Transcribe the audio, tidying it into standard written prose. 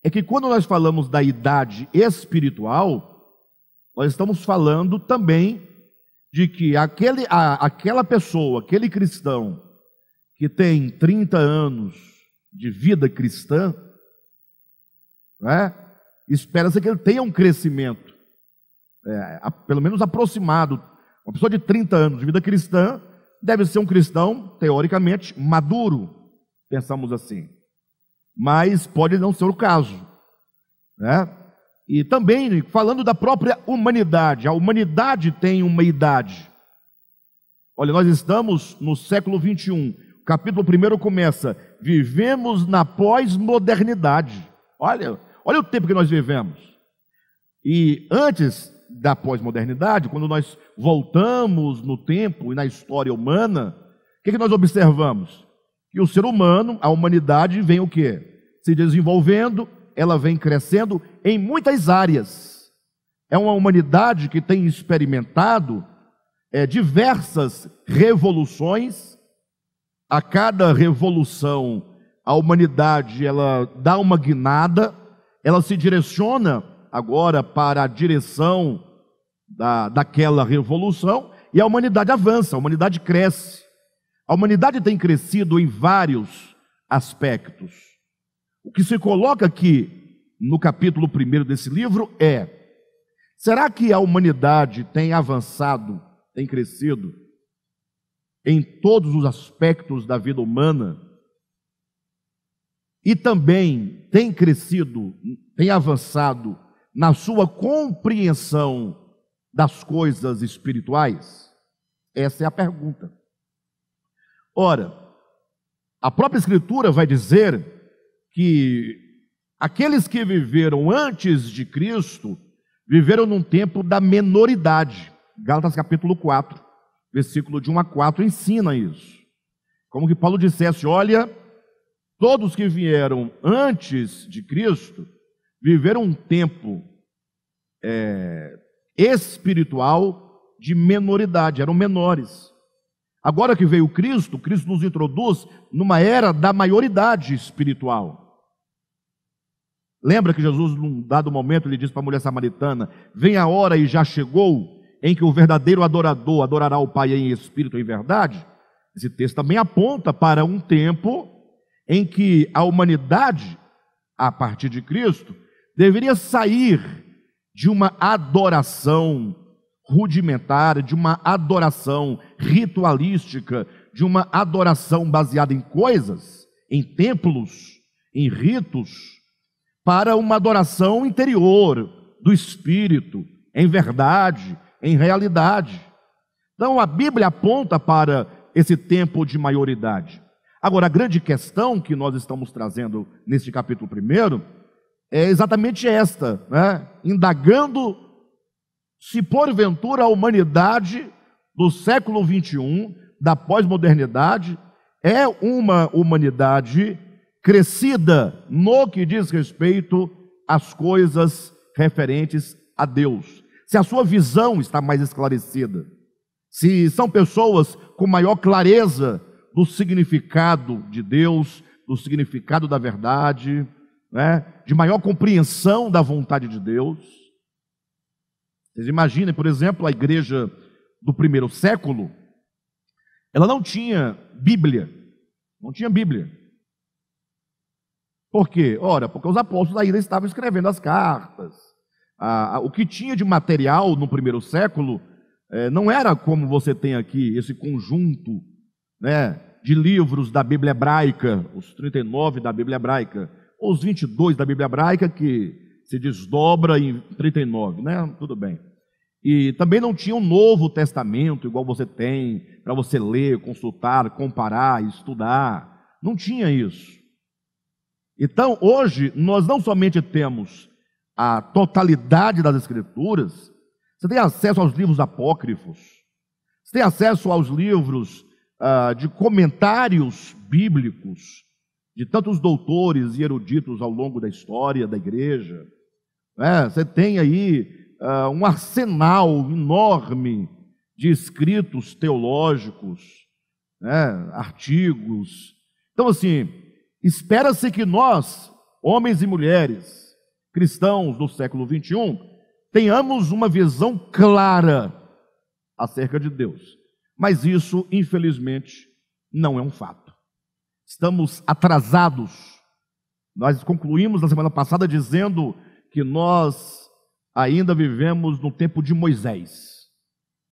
é que quando nós falamos da idade espiritual, nós estamos falando também de que aquela pessoa, aquele cristão que tem 30 anos de vida cristã, né, espera-se que ele tenha um crescimento, pelo menos aproximado. Uma pessoa de 30 anos de vida cristã deve ser um cristão, teoricamente, maduro, pensamos assim. Mas pode não ser o caso, né? E também, falando da própria humanidade, a humanidade tem uma idade. Olha, nós estamos no século 21, o capítulo 1 começa: vivemos na pós-modernidade. Olha o tempo que nós vivemos. E antes da pós-modernidade, quando nós voltamos no tempo e na história humana, o que nós observamos? Que o ser humano, a humanidade, vem o quê? Se desenvolvendo, ela vem crescendo em muitas áreas. É uma humanidade que tem experimentado diversas revoluções. A cada revolução, a humanidade ela dá uma guinada, ela se direciona agora para a direção daquela revolução, e a humanidade avança, a humanidade cresce. A humanidade tem crescido em vários aspectos. O que se coloca aqui no capítulo 1 desse livro é: será que a humanidade tem avançado, tem crescido em todos os aspectos da vida humana? E também tem crescido, tem avançado na sua compreensão das coisas espirituais? Essa é a pergunta. Ora, a própria Escritura vai dizer que aqueles que viveram antes de Cristo viveram num tempo da menoridade. Gálatas capítulo 4, versículo de 1 a 4 ensina isso. Como que Paulo dissesse: olha, todos que vieram antes de Cristo viveram um tempo espiritual de menoridade, eram menores. Agora que veio Cristo, Cristo nos introduz numa era da maioridade espiritual. Lembra que Jesus, num dado momento, ele disse para a mulher samaritana: vem a hora e já chegou em que o verdadeiro adorador adorará o Pai em espírito e em verdade? Esse texto também aponta para um tempo em que a humanidade, a partir de Cristo, deveria sair de uma adoração rudimentar, de uma adoração ritualística, de uma adoração baseada em coisas, em templos, em ritos, para uma adoração interior, do Espírito, em verdade, em realidade. Então a Bíblia aponta para esse tempo de maioridade. Agora, a grande questão que nós estamos trazendo neste capítulo 1 é exatamente esta, né? Indagando se porventura a humanidade do século 21, da pós-modernidade, é uma humanidade crescida no que diz respeito às coisas referentes a Deus. Se a sua visão está mais esclarecida, se são pessoas com maior clareza do significado de Deus, do significado da verdade, né? De maior compreensão da vontade de Deus. Vocês imaginem, por exemplo, a igreja do primeiro século, ela não tinha Bíblia, não tinha Bíblia. Por quê? Ora, porque os apóstolos ainda estavam escrevendo as cartas. O que tinha de material no primeiro século não era como você tem aqui, esse conjunto, né, de livros da Bíblia hebraica, os 39 da Bíblia hebraica, ou os 22 da Bíblia hebraica, que se desdobra em 39, né? Tudo bem. E também não tinha um Novo Testamento, igual você tem, para você ler, consultar, comparar, estudar. Não tinha isso. Então, hoje, nós não somente temos a totalidade das Escrituras, você tem acesso aos livros apócrifos, você tem acesso aos livros de comentários bíblicos, de tantos doutores e eruditos ao longo da história da igreja. Você tem aí um arsenal enorme de escritos teológicos, artigos. Então, assim, espera-se que nós, homens e mulheres, cristãos do século XXI, tenhamos uma visão clara acerca de Deus. Mas isso, infelizmente, não é um fato. Estamos atrasados. Nós concluímos na semana passada dizendo que nós ainda vivemos no tempo de Moisés.